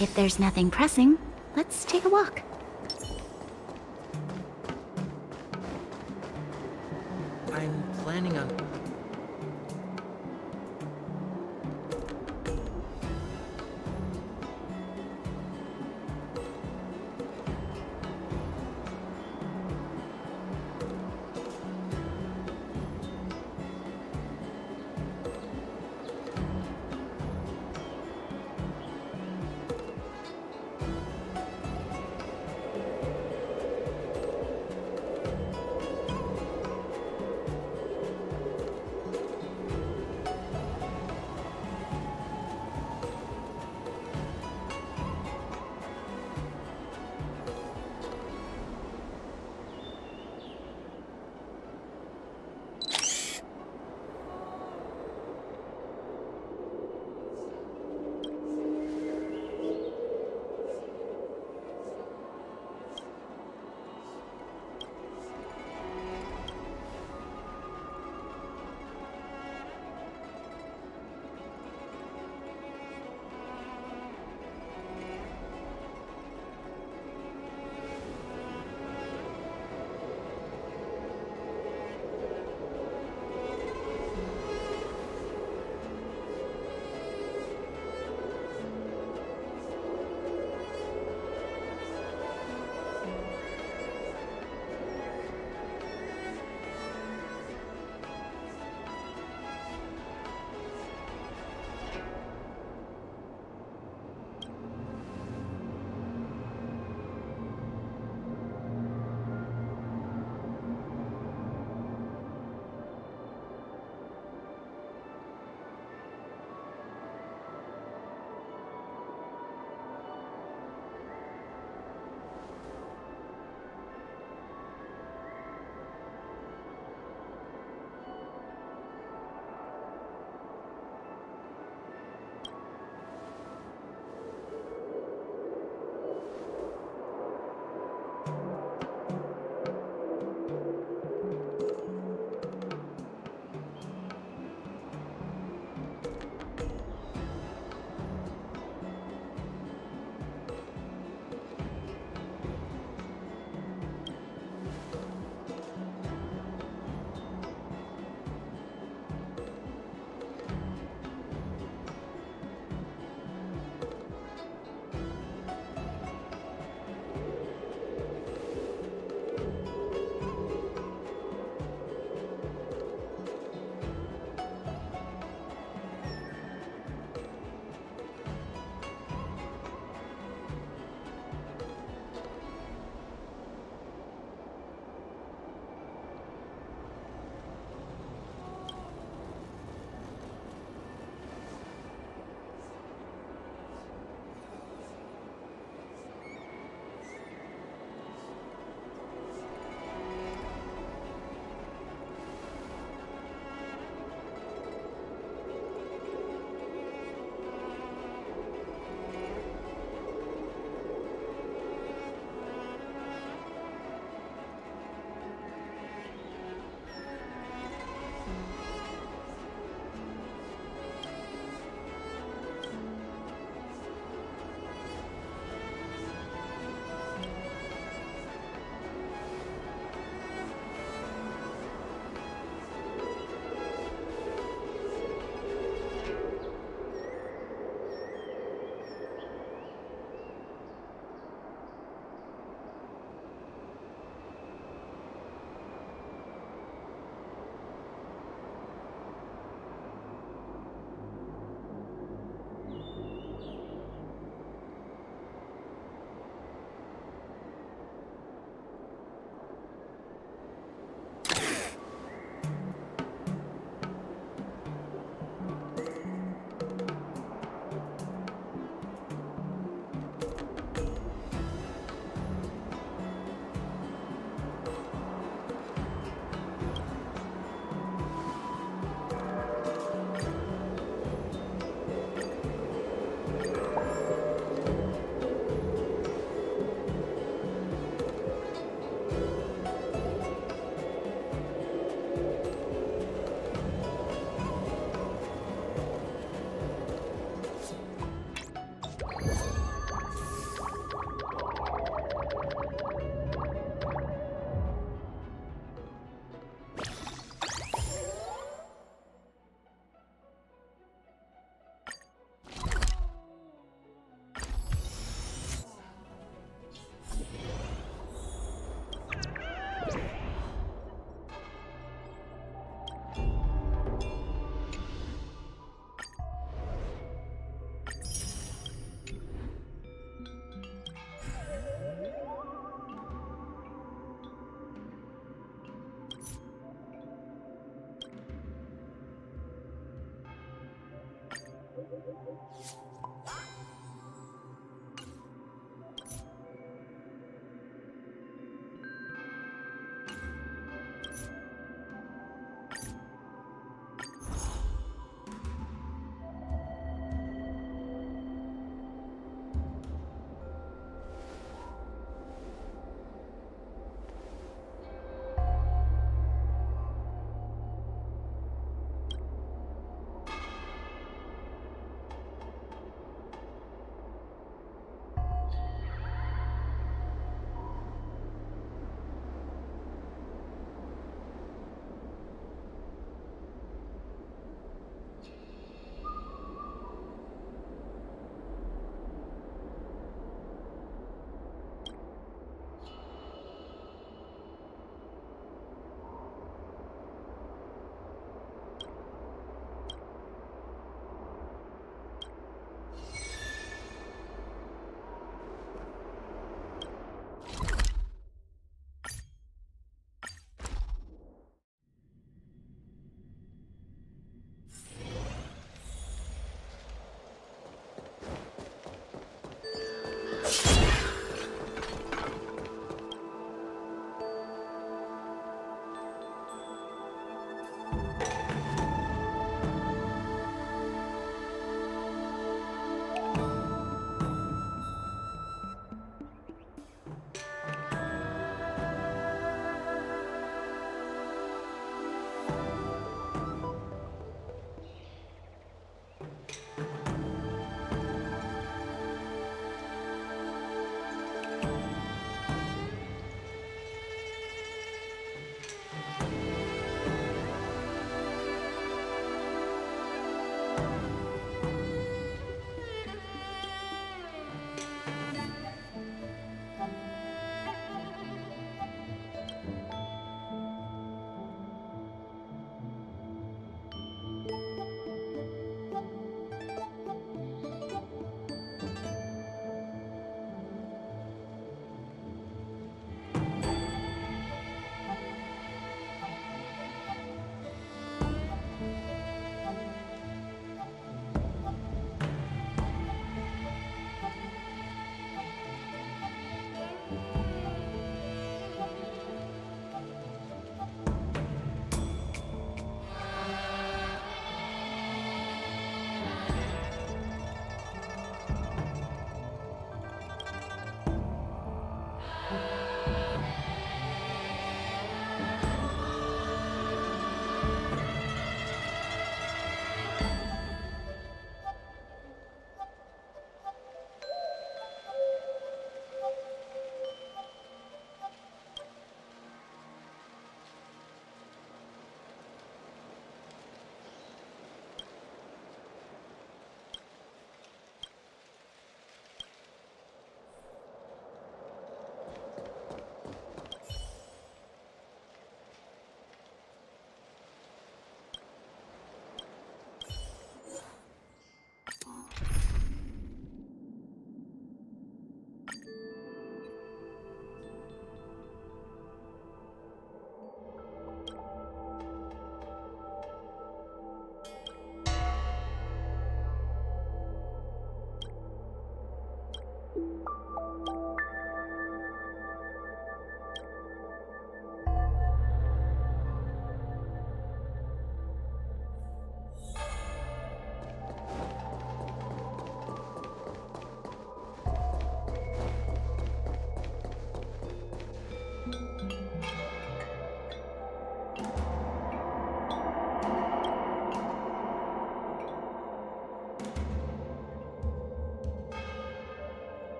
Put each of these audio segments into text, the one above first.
If there's nothing pressing, let's take a walk. I'm planning on...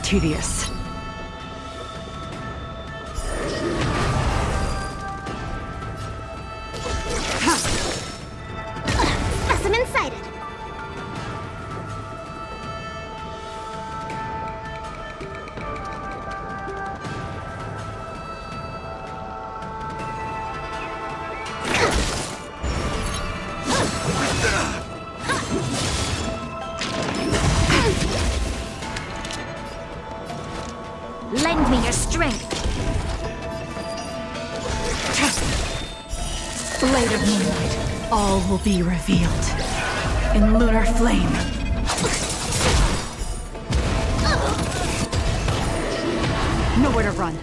Tedious. Specimen sighted. Lend me your strength. Blade of moonlight, all will be revealed. In lunar flame. Nowhere to run.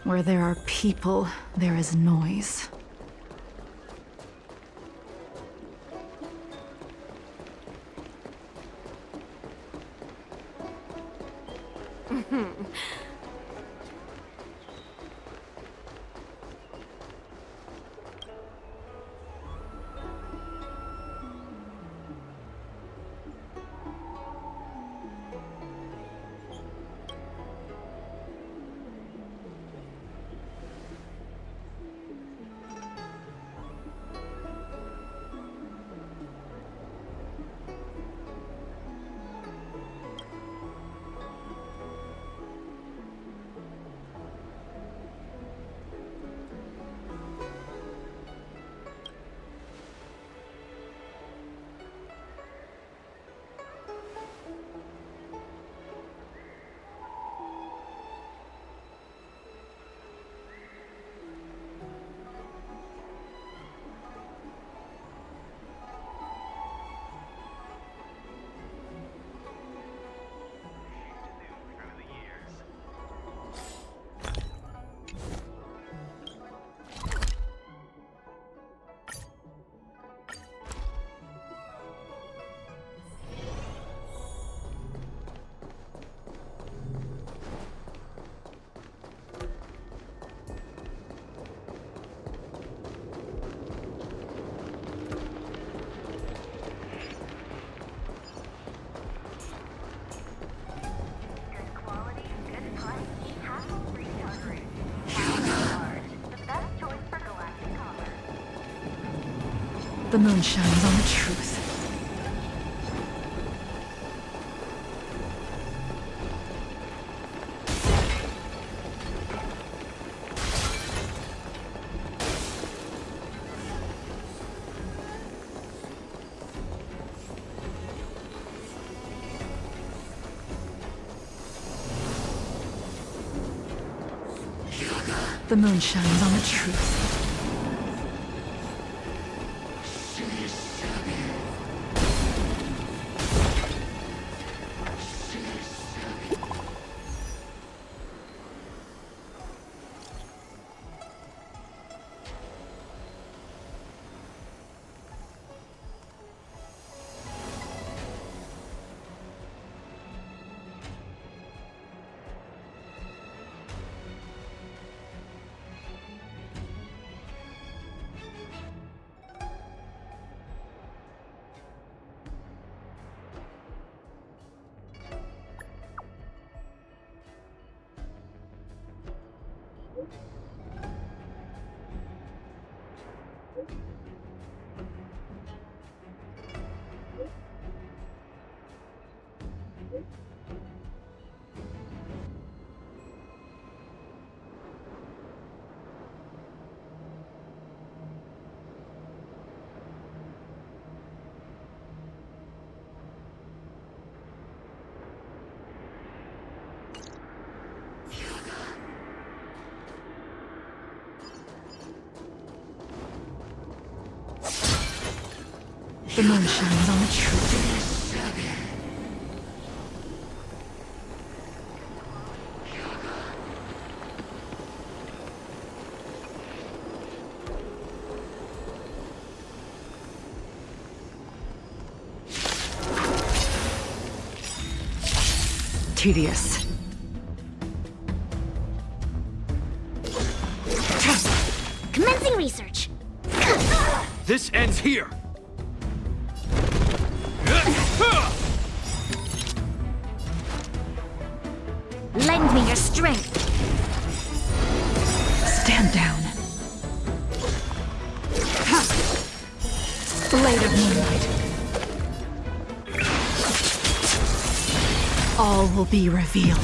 Where there are people, there is noise. The moon shines on the truth. The moon shines on the truth. The moon shines on the truth. Tedious. Commencing research. This ends here! Lend me your strength. Stand down. Blade of moonlight. All will be revealed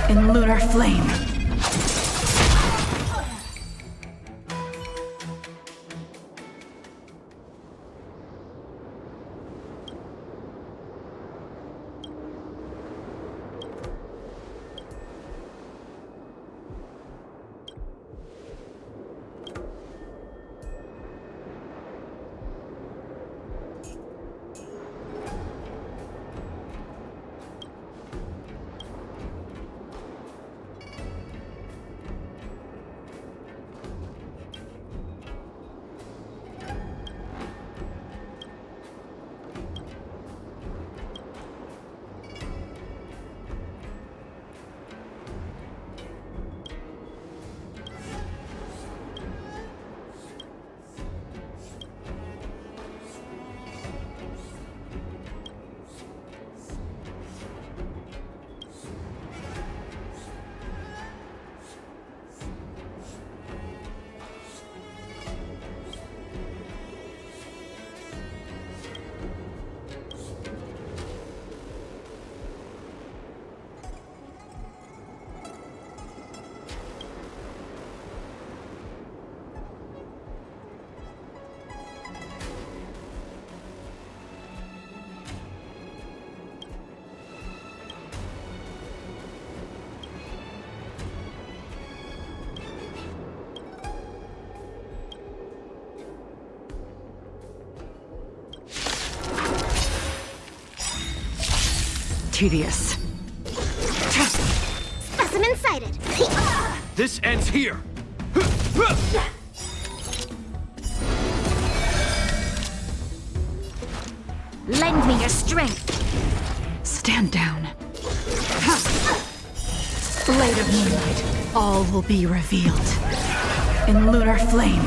in lunar flame. Tedious. Specimen sighted. This ends here! Lend me your strength. Stand down. Blade of moonlight. All will be revealed in lunar flame.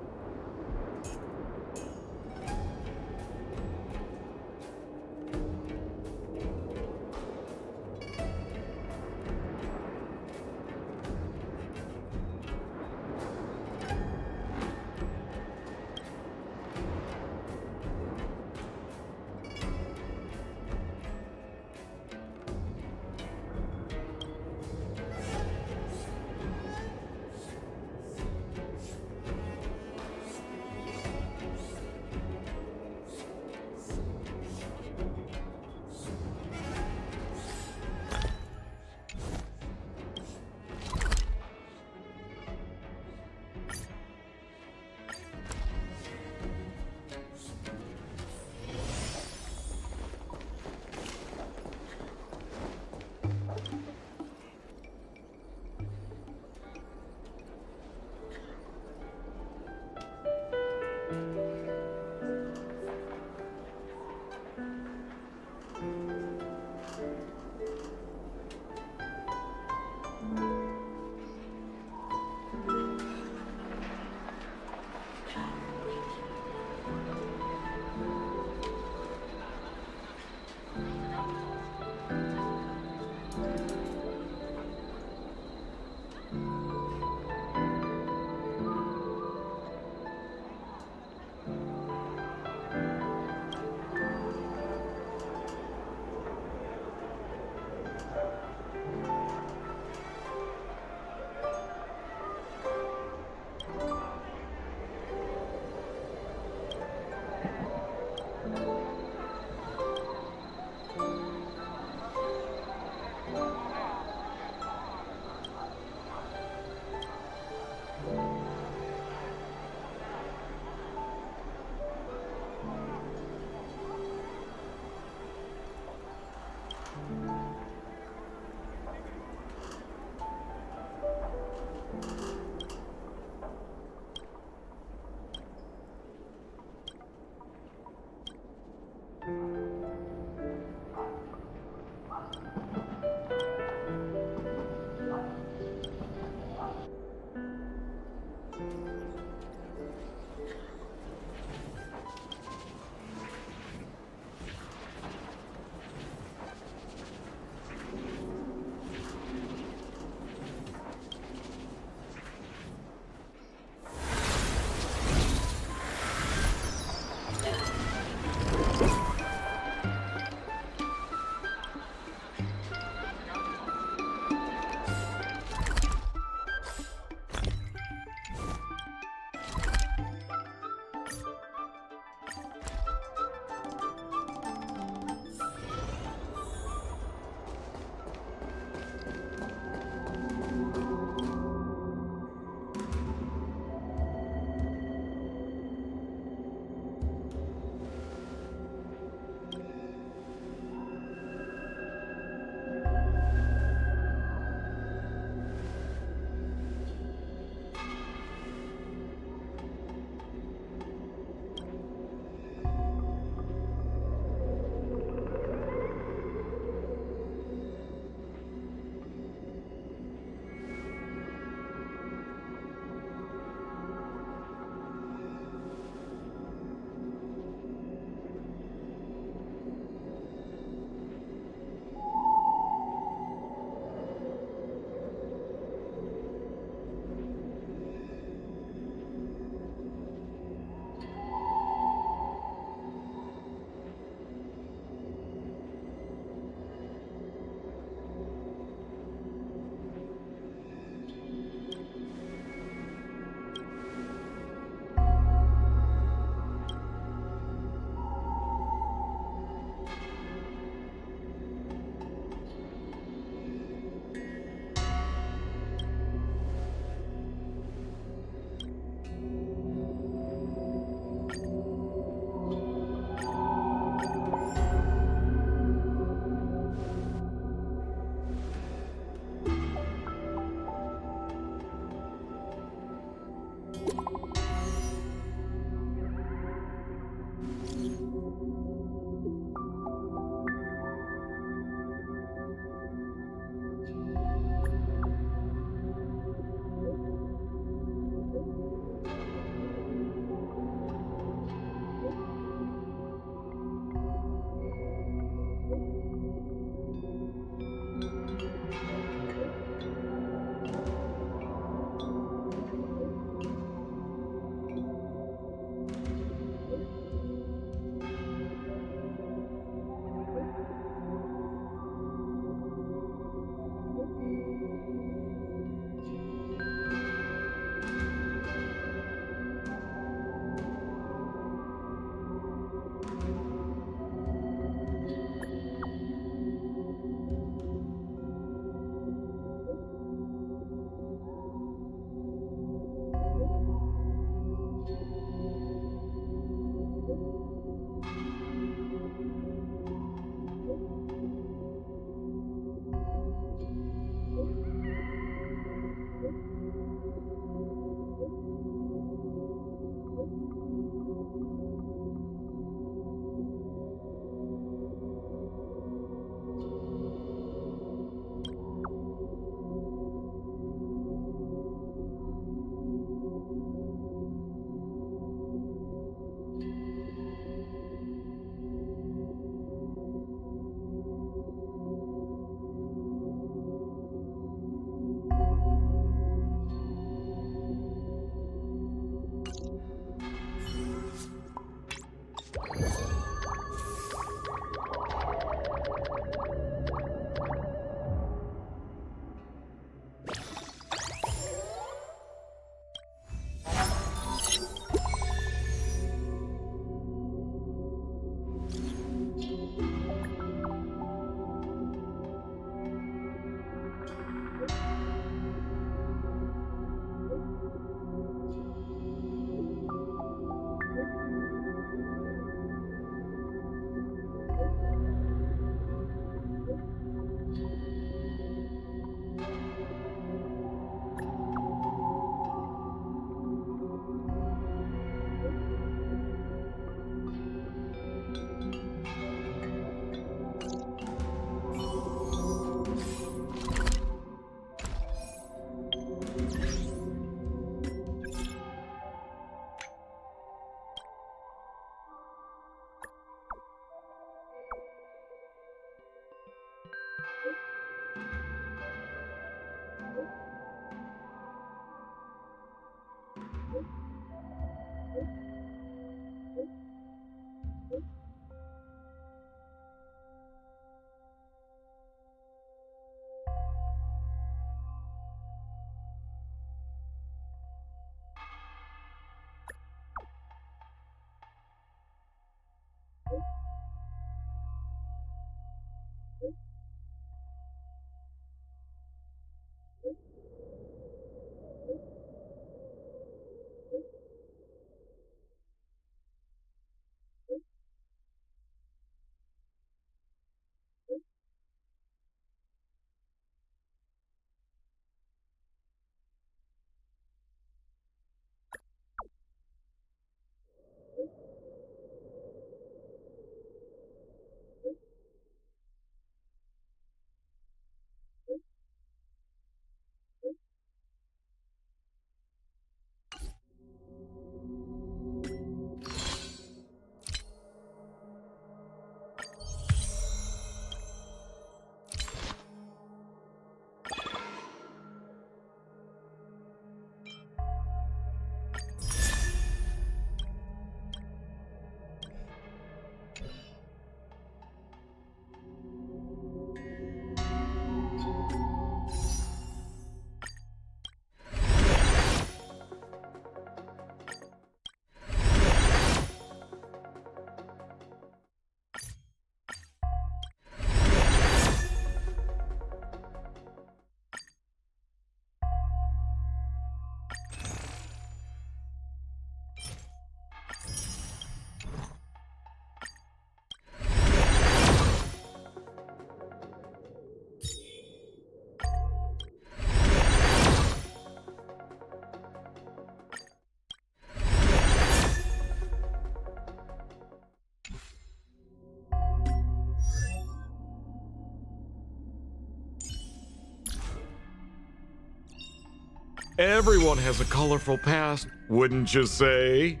Everyone has a colorful past, wouldn't you say?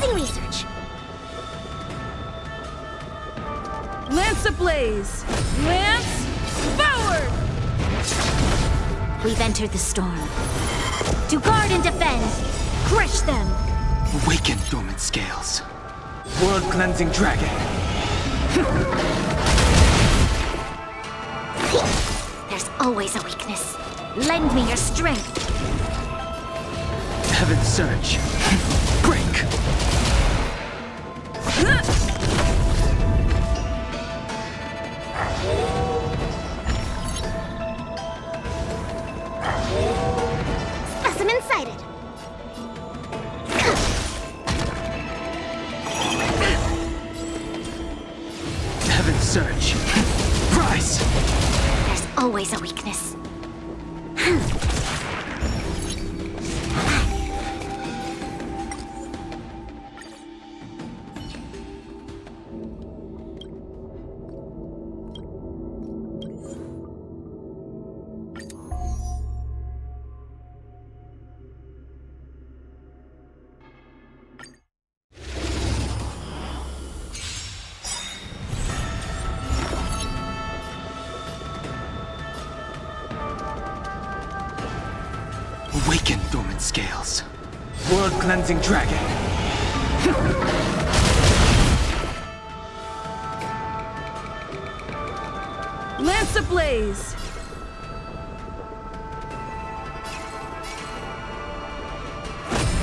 Commencing research. Lance ablaze! Lance forward! We've entered the storm. To guard and defend. Crush them. Awaken dormant scales. World-cleansing dragon. There's always a weakness. Lend me your strength. Heaven's surge. Break. Specimen sighted. Heaven's surge. Rise. There's always a weakness. Awaken dormant scales. World-cleansing dragon. Lance ablaze!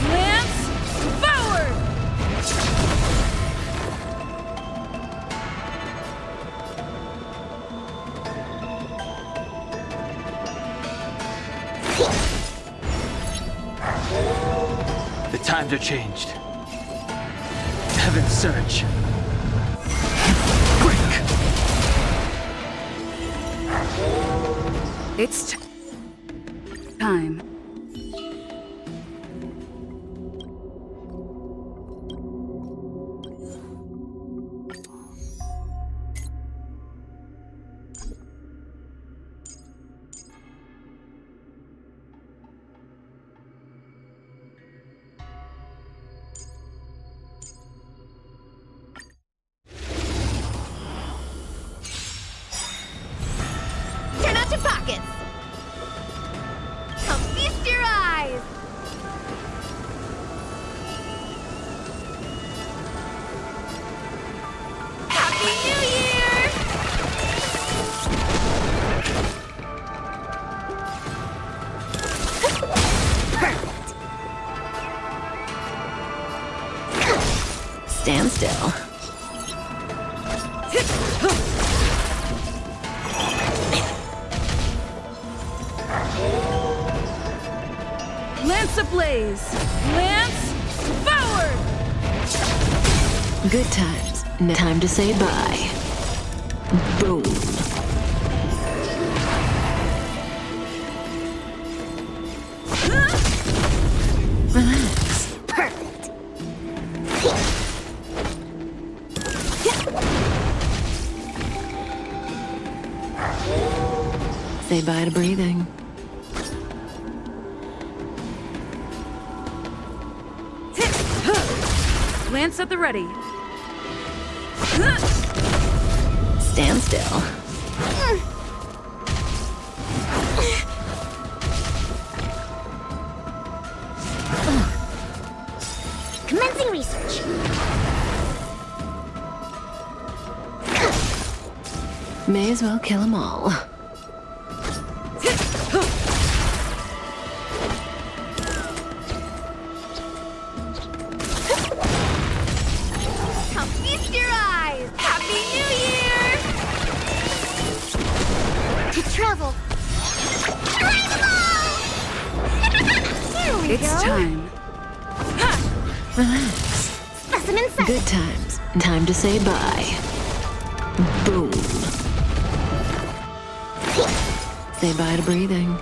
Lance forward! The times are changed. Heaven's surge. Break. It's time. Turn out your pockets. So feast your eyes. Happy New Year! Perfect. Stand still. Lance ablaze! Lance forward! Good times. Time to say bye. Boom. Relax. Perfect. Say bye to breathing. Lance at the ready. Stand still. Commencing research. May as well kill them all. Come feast your eyes. Happy New Year! To travel. Here we It's go. time. Relax. Specimen sighted. Good times. Time to say bye. Boom. Say bye to breathing.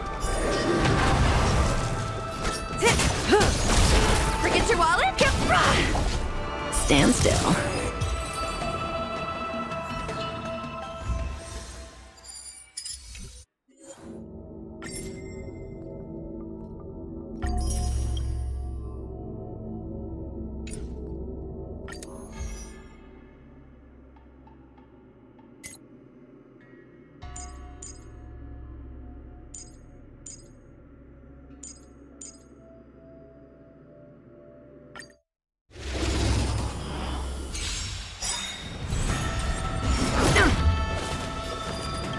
Forget your wallet? Stand still.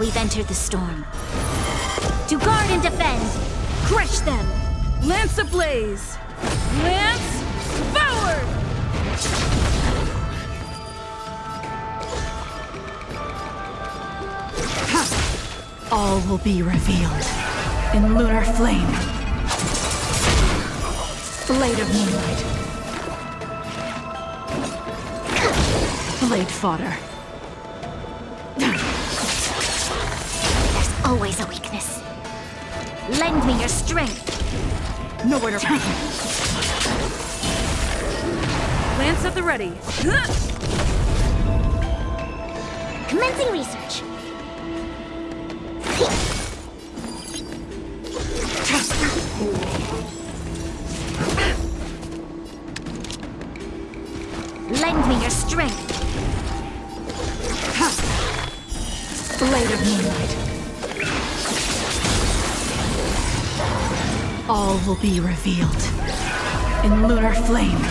We've entered the storm. To guard and defend! Crush them! Lance ablaze! Lance forward! All will be revealed in lunar flame. Blade of moonlight. Blade fodder. There's always a weakness. Lend me your strength. Nowhere to run. Lance at the ready. Commencing research. Lend me your strength. Blade of moonlight. All will be revealed in lunar flame.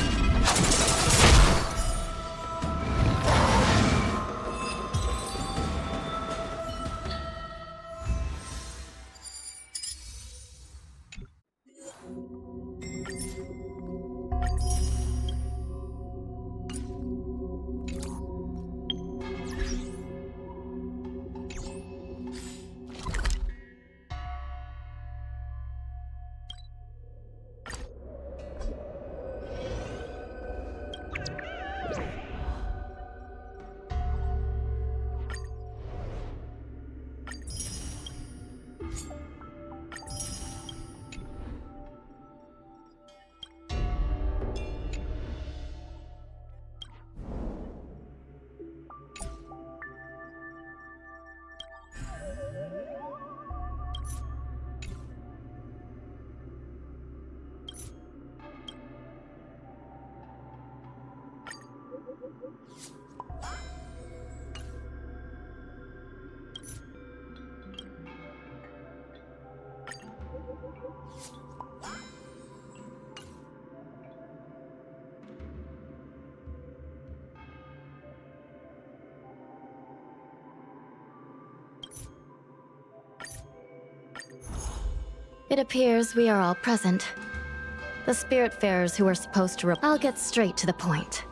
It appears we are all present. The Spiritfarers who are supposed to I'll get straight to the point.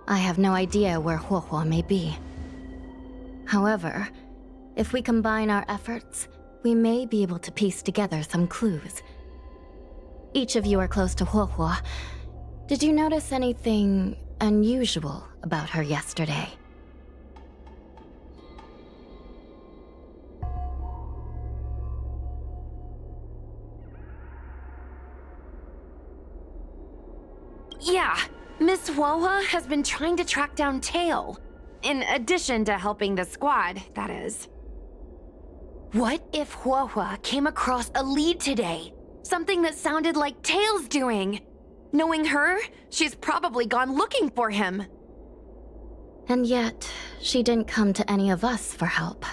I have no idea where Huohuo may be. However, if we combine our efforts, we may be able to piece together some clues. Each of you are close to Huohuo. Did you notice anything unusual about her yesterday? Yeah, Miss Huohua has been trying to track down Tail. In addition to helping the squad, that is. What if Huohua came across a lead today? Something that sounded like Tail's doing. Knowing her, she's probably gone looking for him. And yet, she didn't come to any of us for help.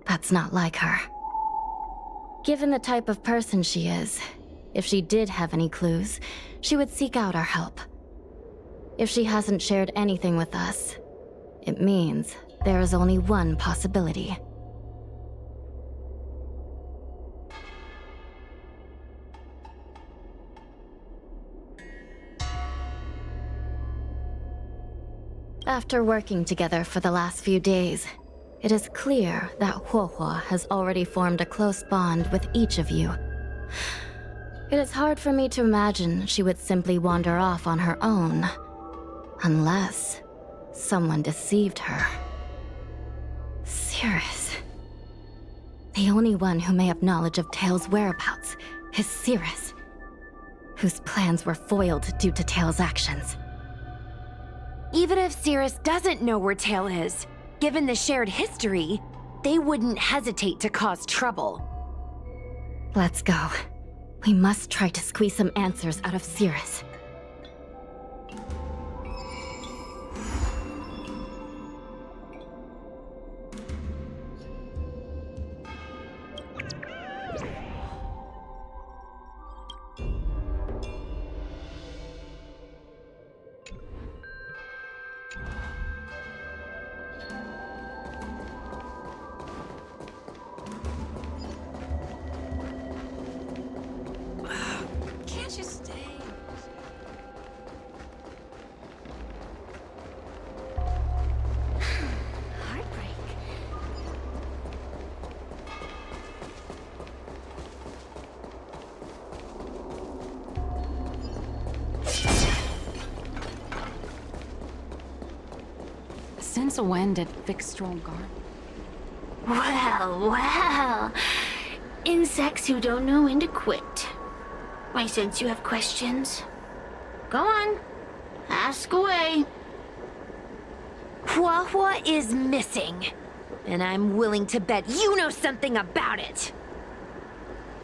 That's not like her. Given the type of person she is, if she did have any clues, she would seek out our help. If she hasn't shared anything with us, it means there is only one possibility. After working together for the last few days, it is clear that Huohuo has already formed a close bond with each of you. It is hard for me to imagine she would simply wander off on her own, unless someone deceived her. Cirrus. The only one who may have knowledge of Tail's whereabouts is Cirrus, whose plans were foiled due to Tail's actions. Even if Cirrus doesn't know where Tail is, given the shared history, they wouldn't hesitate to cause trouble. Let's go. We must try to squeeze some answers out of Cirrus. Since when did Fixtrol guard? Well, well. Insects who don't know when to quit. I sense you have questions. Go on. Ask away. Huahua is missing. And I'm willing to bet you know something about it.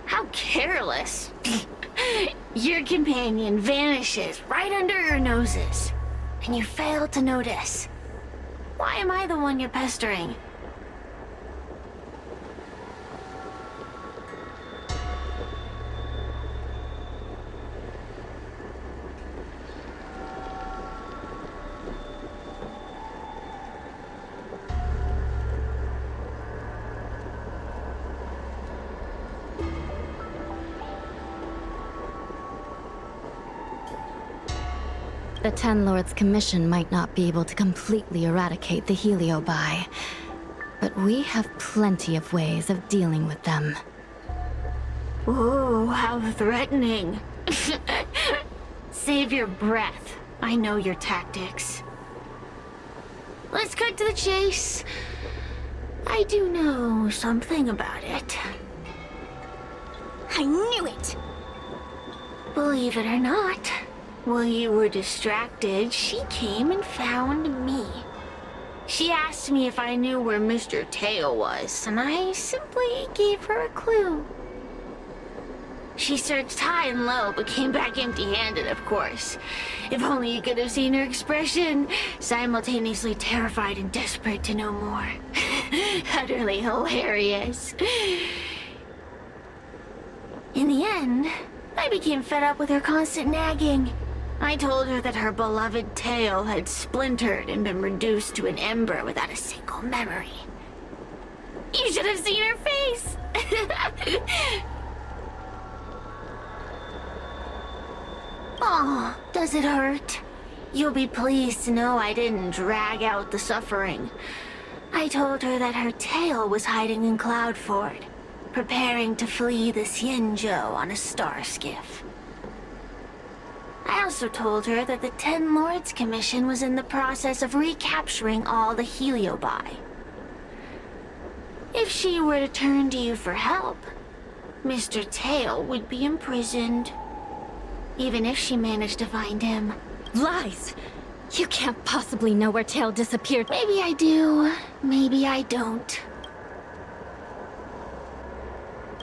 How careless. Your companion vanishes right under your noses. And you fail to notice. Why am I the one you're pestering? The Ten Lords' Commission might not be able to completely eradicate the Heliobi, but we have plenty of ways of dealing with them. Ooh, how threatening. Save your breath. I know your tactics. Let's cut to the chase. I do know something about it. I knew it! Believe it or not, while you were distracted, she came and found me. She asked me if I knew where Mr. Tail was, and I simply gave her a clue. She searched high and low, but came back empty-handed, of course. If only you could have seen her expression, simultaneously terrified and desperate to know more. Utterly hilarious. In the end, I became fed up with her constant nagging. I told her that her beloved tail had splintered and been reduced to an ember without a single memory. You should have seen her face! Oh, does it hurt? You'll be pleased to know I didn't drag out the suffering. I told her that her tail was hiding in Cloudford, preparing to flee the Xianzhou on a star skiff. I also told her that the Ten Lords Commission was in the process of recapturing all the Heliobi. If she were to turn to you for help, Mr. Tail would be imprisoned. Even if she managed to find him. Lies! You can't possibly know where Tail disappeared. Maybe I do, maybe I don't.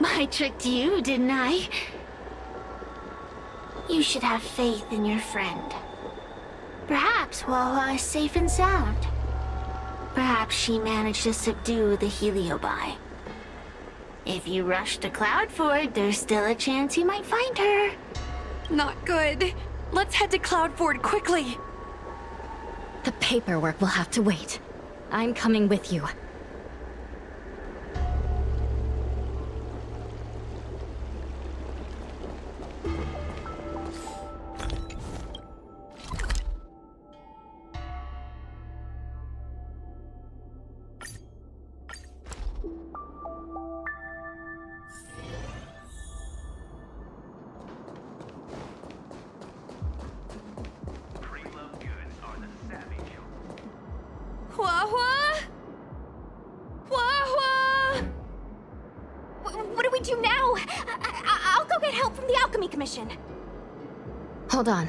I tricked you, didn't I? You should have faith in your friend. Perhaps Huahua is safe and sound. Perhaps she managed to subdue the Heliobi. If you rush to Cloudford, there's still a chance you might find her. Not good. Let's head to Cloudford quickly. The paperwork will have to wait. I'm coming with you. Huahua? Huahua! What do we do now? I'll go get help from the Alchemy Commission. Hold on.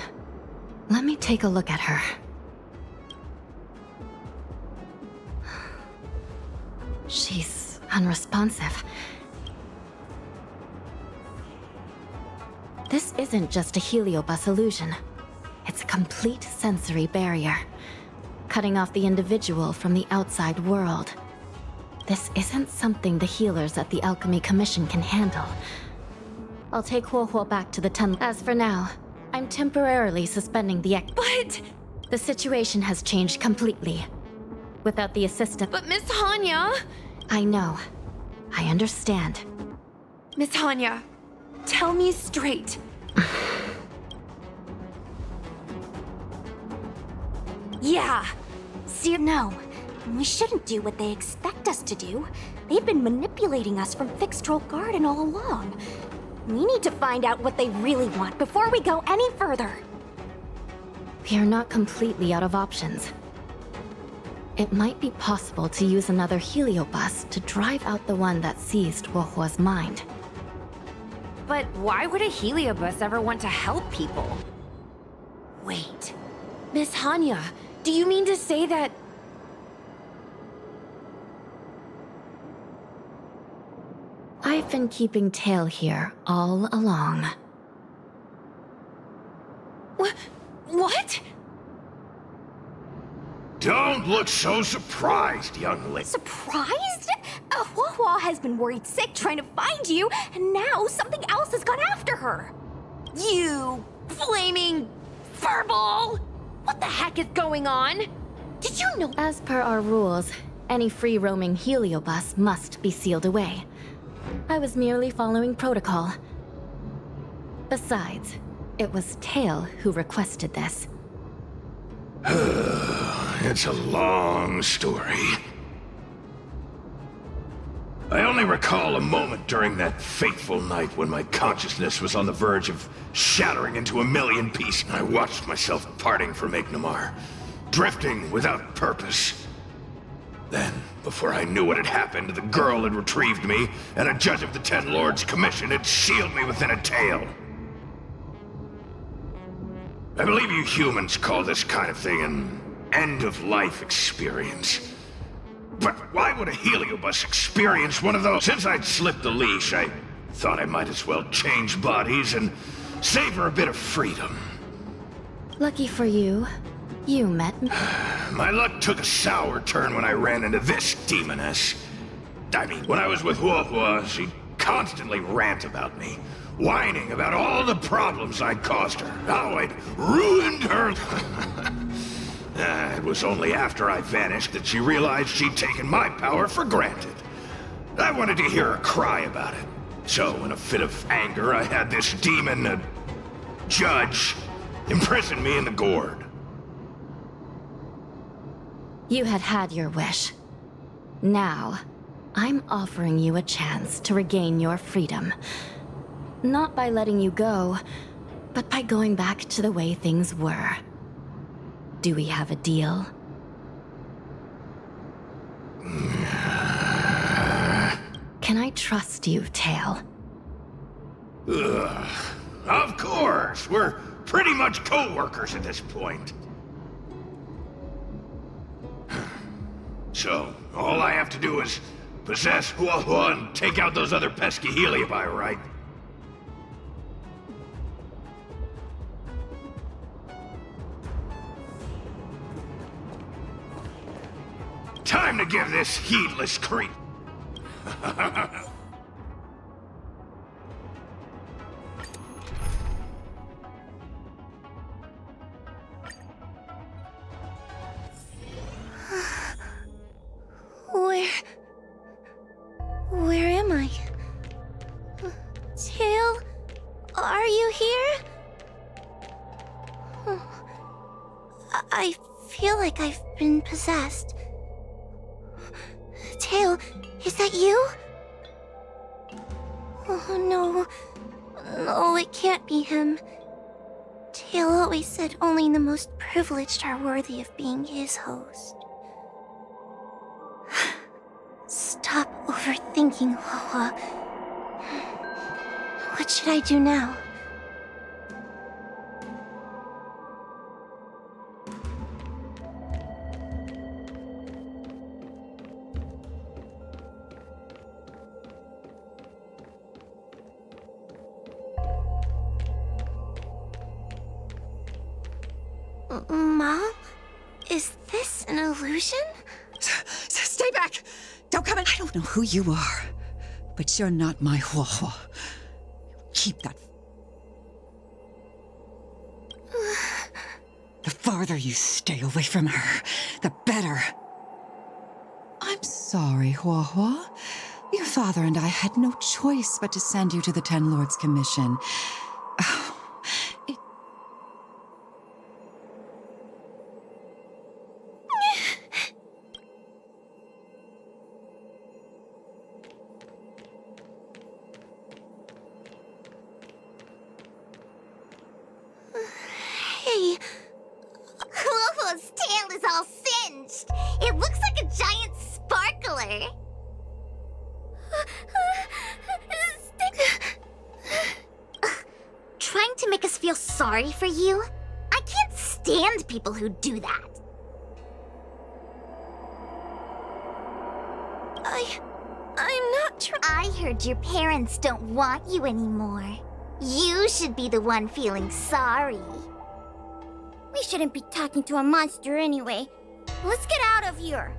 Let me take a look at her. She's unresponsive. This isn't just a heliobus illusion. It's a complete sensory barrier, cutting off the individual from the outside world. This isn't something the healers at the Alchemy Commission can handle. I'll take Huohuo back to the Ten. As for now, I'm temporarily suspending the But The situation has changed completely. Without the assistance. Miss Hanya... I know. I understand. Miss Hanya, tell me straight. Yeah. See, no. We shouldn't do what they expect us to do. They've been manipulating us from Fixtrol Garden all along. We need to find out what they really want before we go any further. We are not completely out of options. It might be possible to use another heliobus to drive out the one that seized Huohuo's mind. But why would a heliobus ever want to help people? Wait, Miss Hanya, do you mean to say that... I've been keeping tail here all along. What? Don't look so surprised, young lady. Surprised? Huohuo has been worried sick trying to find you, and now something else has gone after her. You flaming furball! What the heck is going on? Did you know? As per our rules, any free-roaming heliobus must be sealed away. I was merely following protocol. Besides, it was Tail who requested this. It's a long story. I only recall a moment during that fateful night when my consciousness was on the verge of shattering into a million pieces. I watched myself parting from Ignamar, drifting without purpose. Then, before I knew what had happened, the girl had retrieved me, and a judge of the Ten Lords' Commission had sealed me within a tail. I believe you humans call this kind of thing an end-of-life experience. But why would a heliobus experience one of those? Since I'd slipped the leash, I thought I might as well change bodies and savor a bit of freedom. Lucky for you, you met me. My luck took a sour turn when I ran into this demoness. I mean, when I was with Huohuo, she'd constantly rant about me, whining about all the problems I'd caused her, how I'd ruined her. It was only after I vanished that she realized she'd taken my power for granted. I wanted to hear her cry about it. So, in a fit of anger, I had this demon, judge, imprison me in the gourd. You had had your wish. Now, I'm offering you a chance to regain your freedom. Not by letting you go, but by going back to the way things were. Do we have a deal? Can I trust you, Tail? Ugh. Of course! We're pretty much co-workers at this point. So, all I have to do is possess Huohuo and take out those other pesky heliobi, right? Time to give this heedless creep. Where am I? Tail? Are you here? I feel like I've been possessed. Tail, is that you? Oh no. No, it can't be him. Tail always said only the most privileged are worthy of being his host. Stop overthinking, Huohuo. What should I do now? Mom? Is this an illusion? Stay back! Don't come in! I don't know who you are, but you're not my Huohuo. Keep that. The farther you stay away from her, the better. I'm sorry, Huohuo. Your father and I had no choice but to send you to the Ten Lords Commission. Hey, Huohuo's tail is all singed. It looks color. Trying to make us feel sorry for you? I can't stand people who do that. I'm not trying. I heard your parents don't want you anymore. You should be the one feeling sorry. We shouldn't be talking to a monster anyway. Let's get out of here.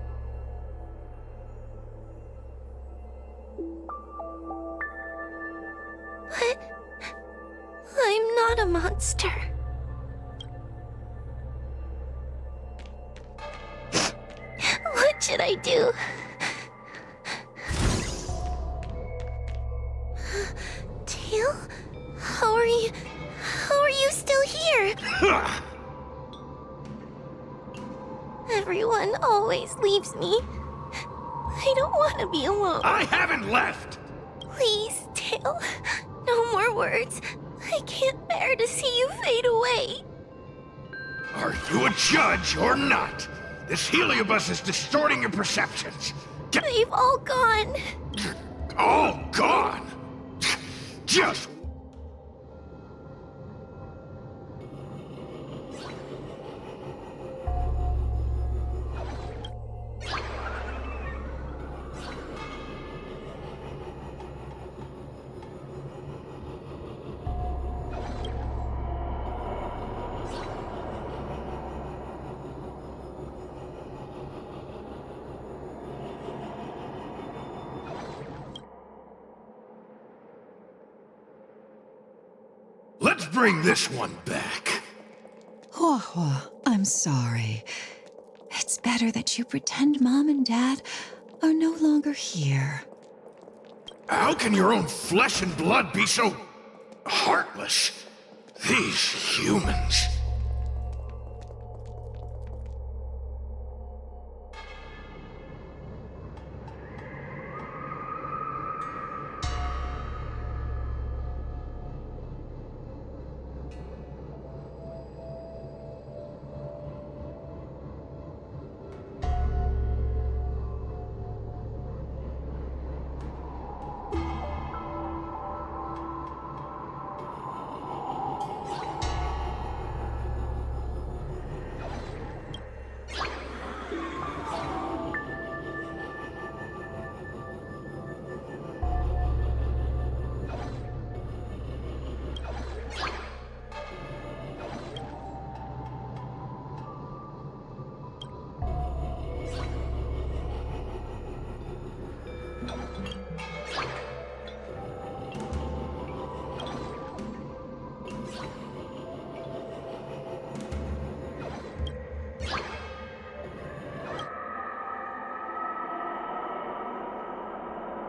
But I'm not a monster. What should I do? Tail? How are you still here? Everyone always leaves me. I don't want to be alone. I haven't left! Please, Tail. No more words. I can't bear to see you fade away. Are you a judge or not? This heliobus is distorting your perceptions. They've all gone. All gone? Just... Let's bring this one back. Hua Hua, I'm sorry. It's better that you pretend Mom and Dad are no longer here. How can your own flesh and blood be so heartless? These humans.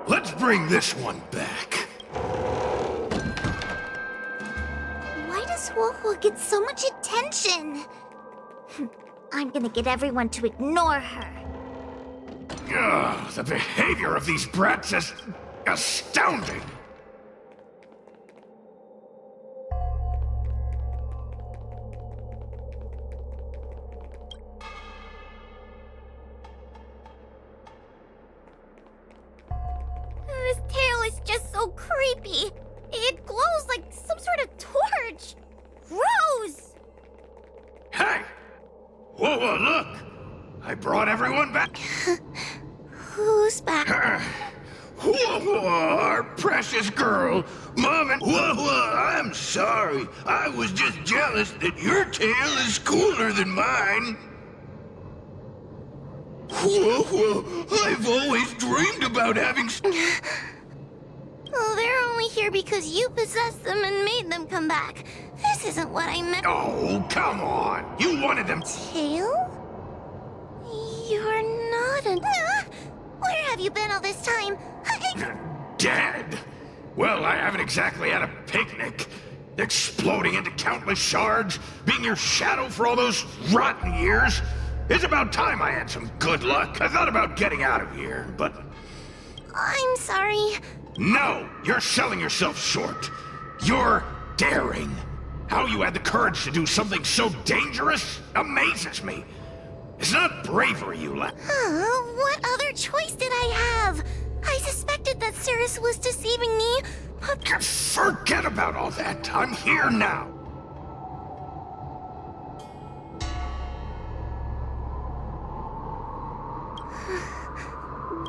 Let's bring this one back. Why does Hua Hua get so much attention? I'm gonna get everyone to ignore her. Ugh, the behavior of these brats is astounding. This tail is just so creepy. It glows like some sort of torch. Gross! Hey! Whoa, whoa, look! I brought everyone back. Who's back? Whoa, whoa, our precious girl. Mom and whoa, whoa, I'm sorry. I was just jealous that your tail is cooler than mine. Whoa, whoa, I've always dreamed about having... Well, they're only here because you possessed them and made them come back. This isn't what I meant. Oh, come on. You wanted them... Tail? You're not a... Where have you been all this time? Dead. Well, I haven't exactly had a picnic. Exploding into countless shards, being your shadow for all those rotten years. It's about time I had some good luck. I thought about getting out of here, but... I'm sorry. No, you're selling yourself short. You're daring. How you had the courage to do something so dangerous amazes me. It's not bravery you lack. What other choice did I have? I suspected that Cirrus was deceiving me, but... Forget about all that. I'm here now.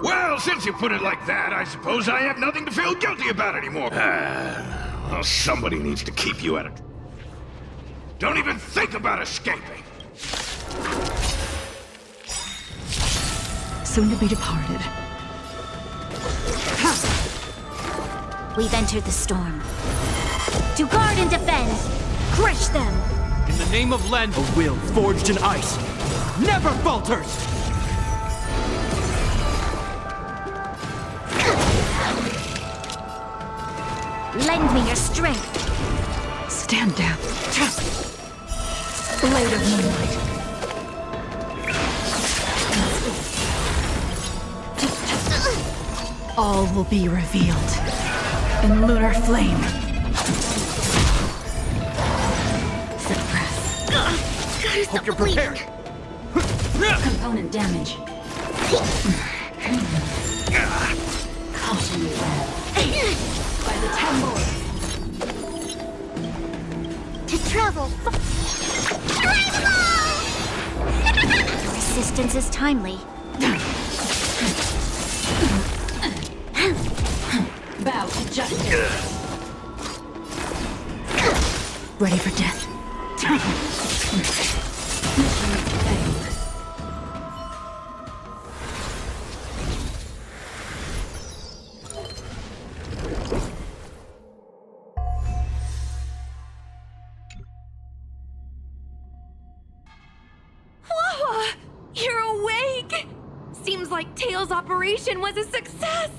Well, since you put it like that, I suppose I have nothing to feel guilty about anymore. Well, somebody needs to keep you at it. Don't even think about escaping. Soon to be departed. We've entered the storm. To guard and defend! Crush them! In the name of Len, a will forged in ice never falters! Lend me your strength! Stand down. Blade of moonlight. All will be revealed in lunar flame. Suppress. Gotta Hope you're prepared! Component damage. Caution you by the 10 lords. To travel. Your resistance is timely. Bow to justice. Ready for death. Wawa! You're awake! Seems like Tails' operation was a success!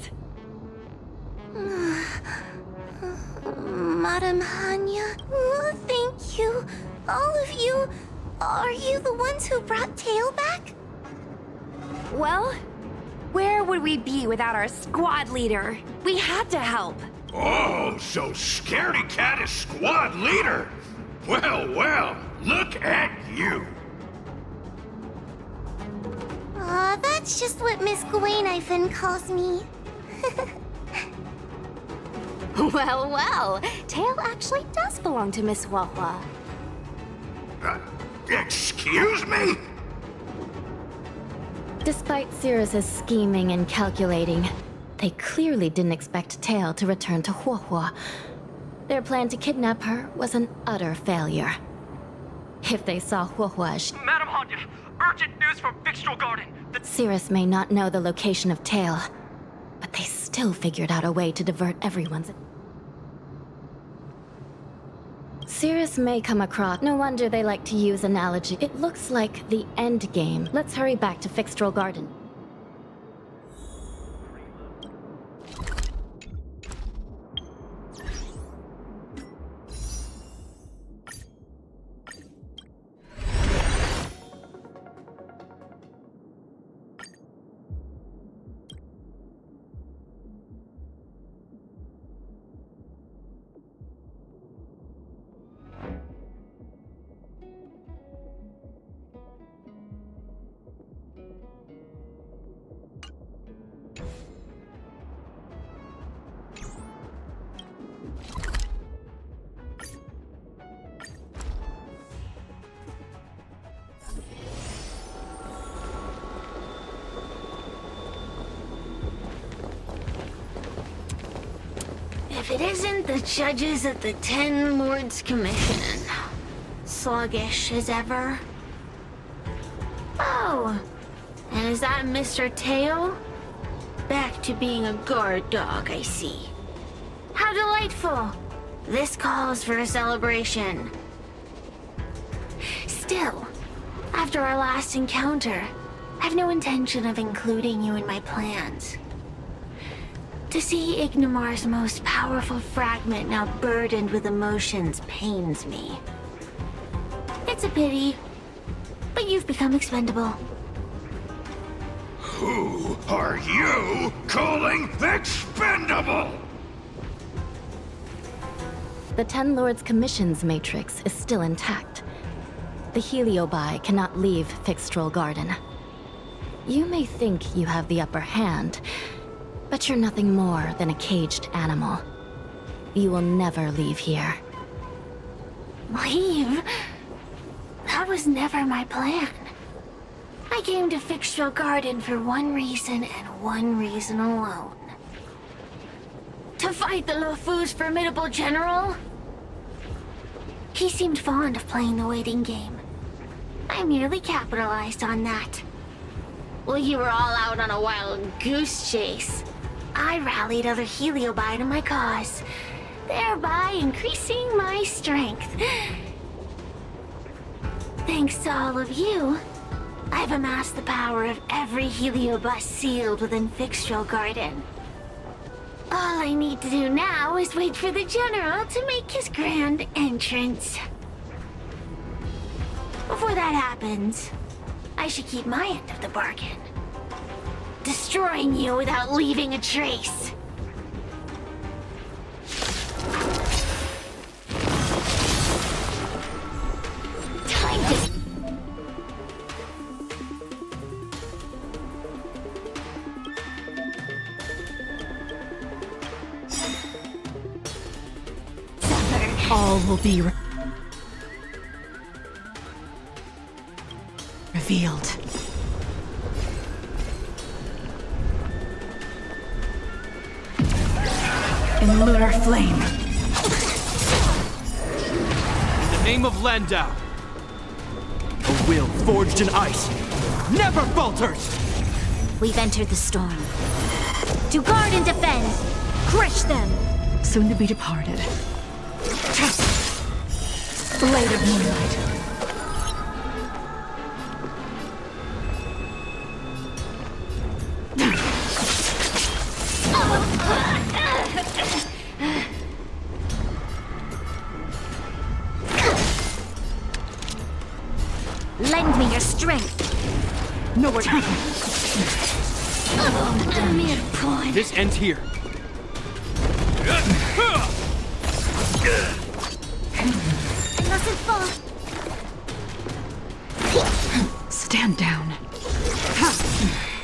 Madam Hanya, thank you. All of you. Are you the ones who brought Tail back? Well, where would we be without our squad leader? We had to help. Oh, so Scaredy Cat is squad leader. Well, well, look at you. That's just what Miss Gwaynifin calls me. Well, well. Tail actually does belong to Miss Wawa. Excuse me? Despite Cirrus's scheming and calculating, they clearly didn't expect Tail to return to Huohuo. Their plan to kidnap her was an utter failure. If they saw Huohuo as Madam Hanya, urgent news from Fixtral Garden. Cirrus may not know the location of Tail, but they still figured out a way to divert everyone's... Cirrus may come across... No wonder they like to use analogy. It looks like the end game. Let's hurry back to Fixtral Garden. If it isn't the judges at the 10 Lords Commission, sluggish as ever. Oh, and is that Mr. Tail? Back to being a guard dog, I see. How delightful! This calls for a celebration. Still, after our last encounter, I've no intention of including you in my plans. To see Ignimar's most powerful fragment now burdened with emotions pains me. It's a pity, but you've become expendable. Who are you calling expendable? The 10 Lords Commission's matrix is still intact. The Heliobi cannot leave Fixtrol Garden. You may think you have the upper hand, but you're nothing more than a caged animal. You will never leave here. Leave? That was never my plan. I came to Fixtrol Garden for one reason and one reason alone. To fight the Luofu's formidable general? He seemed fond of playing the waiting game. I merely capitalized on that. While you were all out on a wild goose chase, I rallied other Heliobi to my cause, thereby increasing my strength. Thanks to all of you, I've amassed the power of every Heliobus sealed within Fixtrol Garden. All I need to do now is wait for the General to make his grand entrance. Before that happens, I should keep my end of the bargain. Destroying you without leaving a trace. Time to... All will be revealed. In lunar flame. In the name of Landau, a will forged in ice never falters! We've entered the storm. To guard and defend! Crush them! Soon to be departed. Blade of moonlight. Lend me your strength! No more time. This ends here. Mustn't fall! Stand down.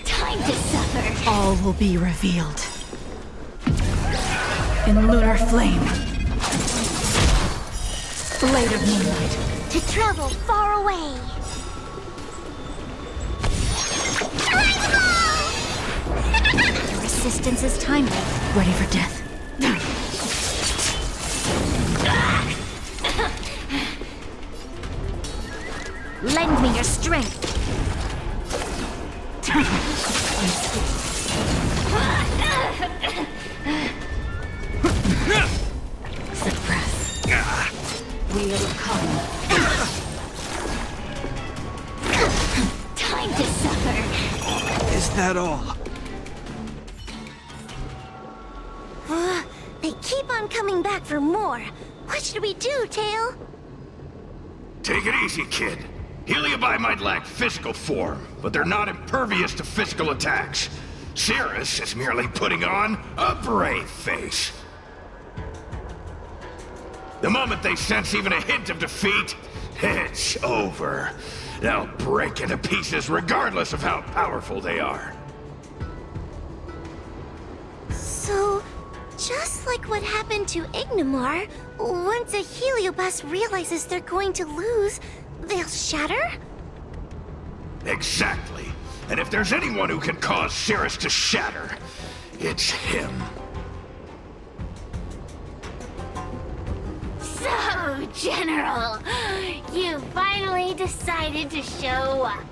Time to suffer! All will be revealed. In lunar flame. Blade of moonlight. To travel far away! Your resistance is timely. Ready for death. Lend me your strength! Suppress. Will come. Time to suffer! Is that all? They keep on coming back for more. What should we do, Tail? Take it easy, kid. Heliobi might lack physical form, but they're not impervious to physical attacks. Cirrus is merely putting on a brave face. The moment they sense even a hint of defeat, it's over. They'll break into pieces regardless of how powerful they are. So, just like what happened to Ignimar, once a Heliobus realizes they're going to lose, they'll shatter? Exactly. And if there's anyone who can cause Cirrus to shatter, it's him. So, General, you finally decided to show up.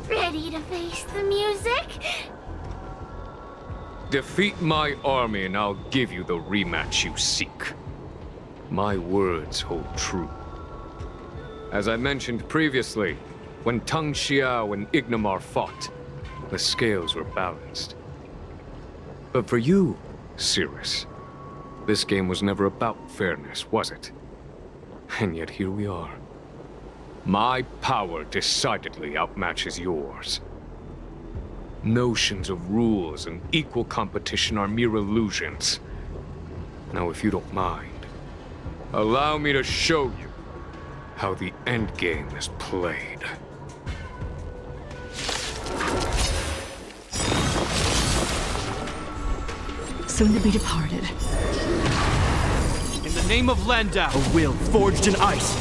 Ready to face the music? Defeat my army and I'll give you the rematch you seek. My words hold true. As I mentioned previously, when Tang Xiao and Ignimar fought, the scales were balanced. But for you, Cirrus, this game was never about fairness, was it? And yet here we are. My power decidedly outmatches yours. Notions of rules and equal competition are mere illusions. Now, if you don't mind, allow me to show you how the endgame is played. Soon to be departed. In the name of Landau, a will forged in ice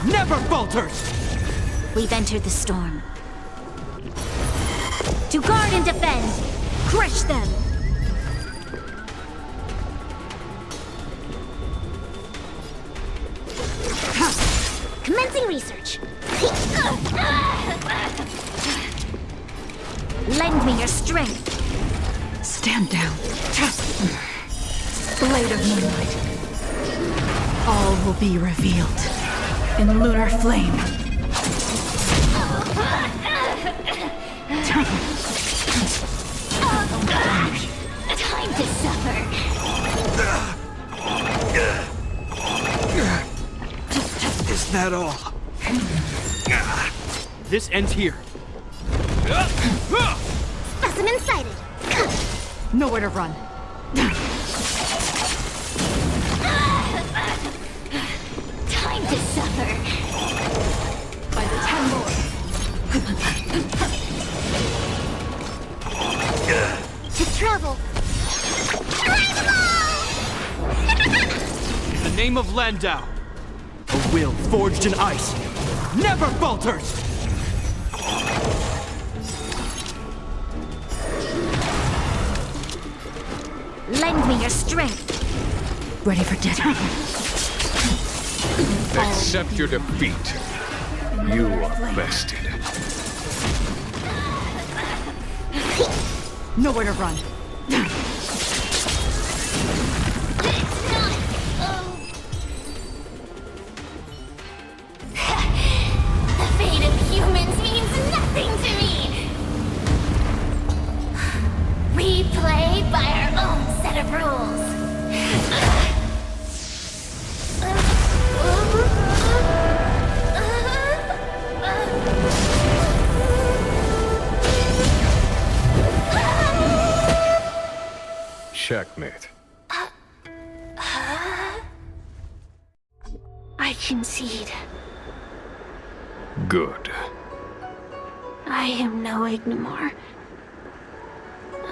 never falters! We've entered the storm. To guard and defend! Crush them! Commencing research. Lend me your strength. Stand down. Blade of moonlight. All will be revealed in lunar flame. Time to suffer. Is that all? This ends here. Specimen sighted. Nowhere to run. Time to suffer. By the 10 lords. To travel. In the name of Landau, a will forged in ice never falters! Lend me your strength. Ready for dinner. Accept your defeat. You are bested. Nowhere to run. The fate of humans means nothing to me. We play by our own set of rules. Checkmate. I concede. Good. I am no Ignimar.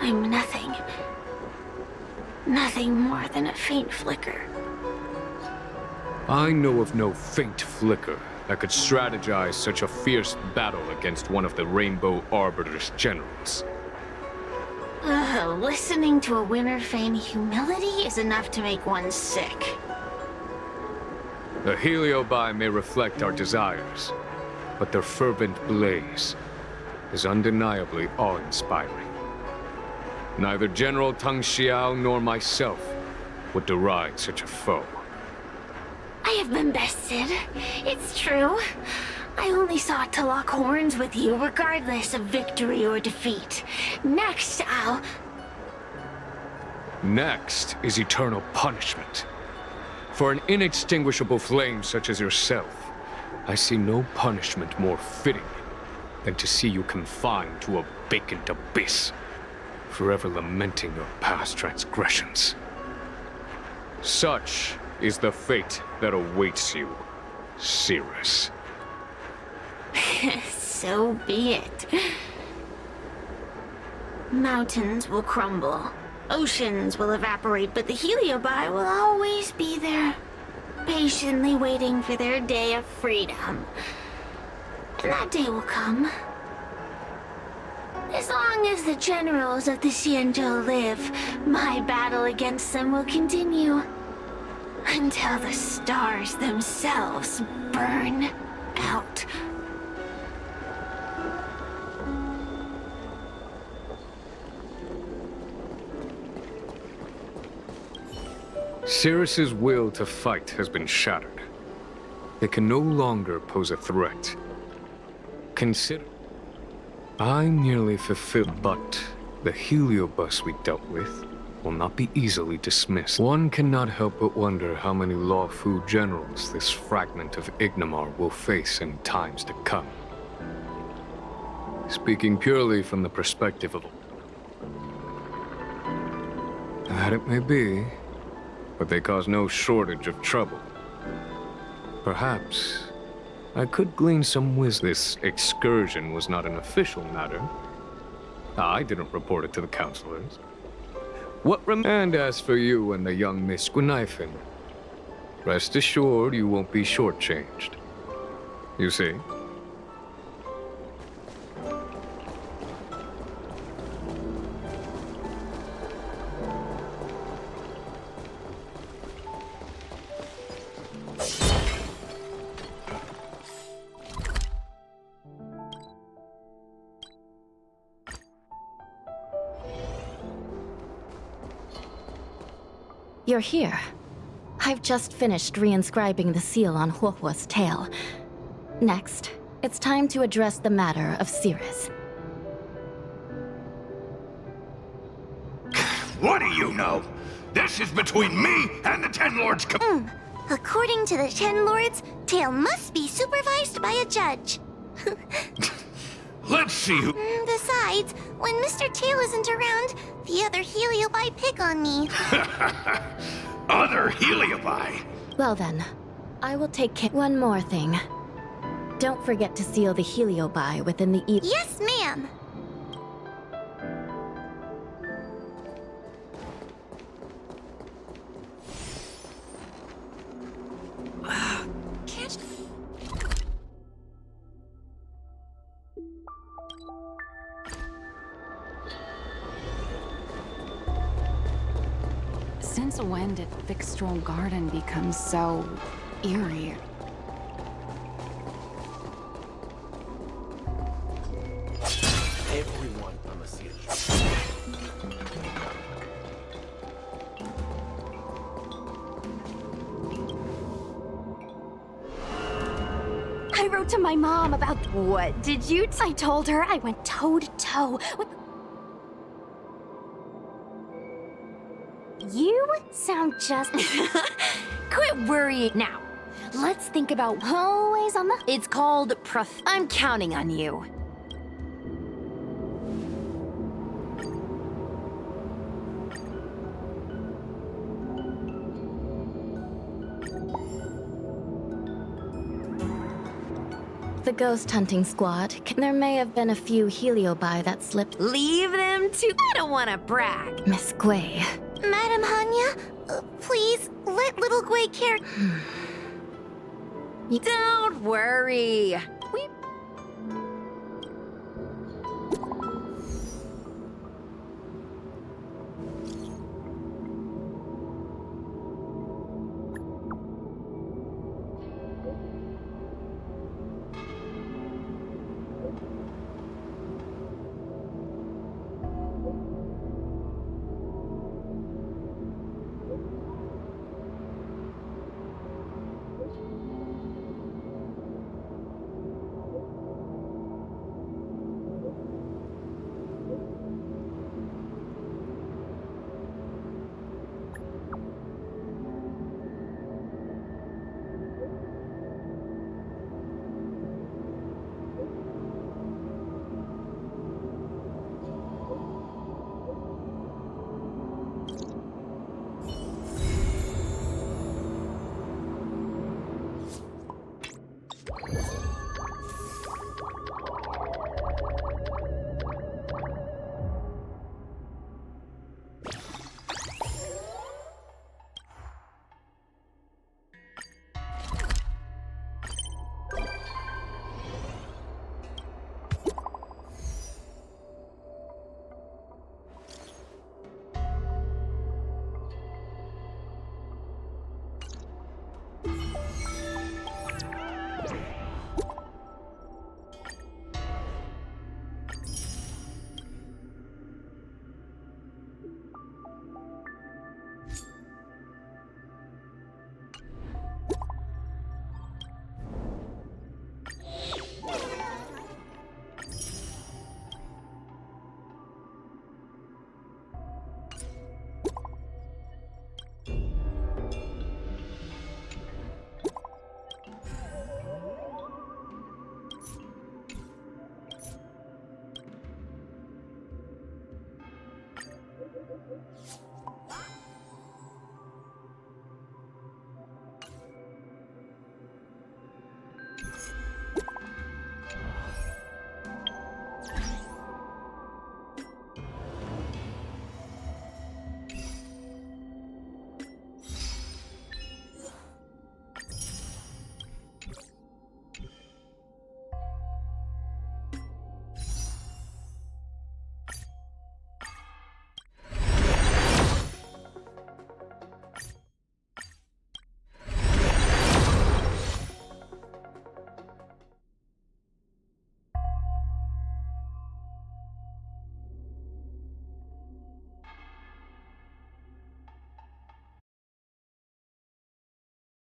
I'm nothing. Nothing more than a faint flicker. I know of no faint flicker that could strategize such a fierce battle against one of the Rainbow Arbiter's generals. Listening to a winner feign humility is enough to make one sick. The Heliobi may reflect our desires, but their fervent blaze is undeniably awe-inspiring. Neither General Tang Xiao nor myself would deride such a foe. I have been bested. It's true. I only sought to lock horns with you regardless of victory or defeat. Next, Next is eternal punishment. For an inextinguishable flame such as yourself, I see no punishment more fitting than to see you confined to a vacant abyss, forever lamenting your past transgressions. Such is the fate that awaits you, Cirrus. So be it. Mountains will crumble. Oceans will evaporate, but the Heliobi will always be there, patiently waiting for their day of freedom. And that day will come. As long as the generals of the Xianzhou live, my battle against them will continue. Until the stars themselves burn out. Cirrus's will to fight has been shattered. They can no longer pose a threat. Consider... I merely fulfilled, but the heliobus we dealt with will not be easily dismissed. One cannot help but wonder how many Luofu generals this fragment of Ignimar will face in times to come. Speaking purely from the perspective of... That it may be, but they cause no shortage of trouble. Perhaps I could glean some wisdom. This excursion was not an official matter. I didn't report it to the counselors. And as for you and the young Miss Gwynaifin, rest assured you won't be shortchanged. You see? You're here. I've just finished reinscribing the seal on Huohuo's tail. Next, it's time to address the matter of Cirrus. What do you know? This is between me and the Ten Lords. According to the Ten Lords, Tail must be supervised by a judge. Let's see who. Besides, when Mr. Tail isn't around, the other Heliobi pick on me. Other Heliobi? Well then, I will take care. One more thing. Don't forget to seal the Heliobi within the Yes, ma'am. Can't... Since when did Fixtral Garden become so eerie? Everyone on the siege. I wrote to my mom about... What did you I told her I went toe-to-toe with... You sound just... Quit worrying now. Let's think about... always on the... It's called I'm counting on you. The ghost hunting squad. There may have been a few Heliobi that slipped. Leave them to... I don't want to brag. Miss Gwei. Madam Hanya, please let little Gwei care. Don't worry.